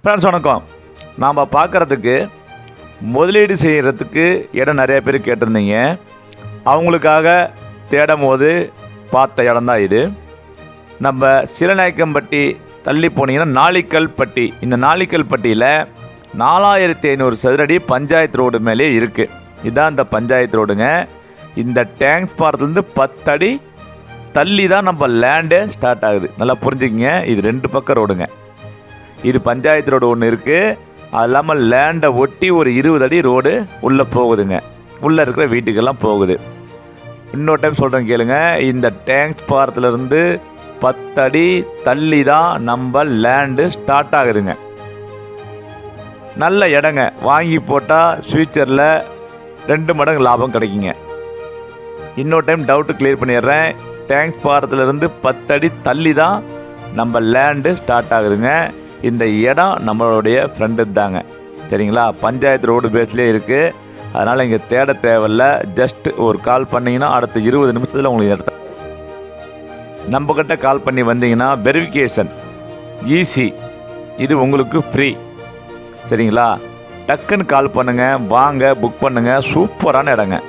Friends வணக்கம். நாம் பார்க்குறதுக்கு முதலீடு செய்கிறதுக்கு இடம் நிறைய பேர் கேட்டிருந்தீங்க. அவங்களுக்காக தேடும் போது பார்த்த இடம் தான் இது. நம்ம சிலநாயக்கம்பட்டி தள்ளி போனீங்கன்னா நாளிக்கல்பட்டி. இந்த நாளிக்கல்பட்டியில் 4500 சதுரடி பஞ்சாயத்து ரோடு மேலே இருக்குது. இதுதான் இந்த பஞ்சாயத்து ரோடுங்க. இந்த டேங்க் பாலத்துலேருந்து 10 அடி தள்ளி தான் நம்ம லேண்டே ஸ்டார்ட் ஆகுது. நல்லா புரிஞ்சுக்கிங்க. இது 2 பக்கம் ரோடுங்க. இது பஞ்சாயத்து ரோடு ஒன்று இருக்குது. அது இல்லாமல் லேண்டை ஒட்டி ஒரு 20 அடி ரோடு உள்ளே போகுதுங்க. உள்ளே இருக்கிற வீட்டுக்கெல்லாம் போகுது. இன்னொரு டைம் சொல்கிறேன் கேளுங்க. இந்த டேங்க் பாலத்துலேருந்து 10 அடி தள்ளி தான் நம்ம லேண்டு ஸ்டார்ட் ஆகுதுங்க. நல்ல இடங்க. வாங்கி போட்டால் ஃப்யூச்சரில் 2 மடங்கு லாபம் கிடைக்குங்க. இன்னொரு டைம் டவுட்டு கிளியர் பண்ணிடுறேன். டேங்க் பாலத்துலேருந்து 10 அடி தள்ளி தான் நம்ம லேண்டு ஸ்டார்ட் ஆகுதுங்க. இந்த இடம் நம்மளுடைய ஃப்ரெண்டு தாங்க. சரிங்களா? பஞ்சாயத்து ரோடு பேஸ்லேயே இருக்குது. அதனால் இங்கே தேட தேவையில்ல. ஜஸ்ட் ஒரு கால் பண்ணிங்கன்னா அடுத்த 20 நிமிஷத்தில் உங்களுக்கு இடத்த நம்மக்கிட்ட கால் பண்ணி வந்தீங்கன்னா வெரிஃபிகேஷன் ஈஸி. இது உங்களுக்கு ஃப்ரீ. சரிங்களா? டக்குன்னு கால் பண்ணுங்கள். வாங்க, புக் பண்ணுங்கள். சூப்பரான இடங்க.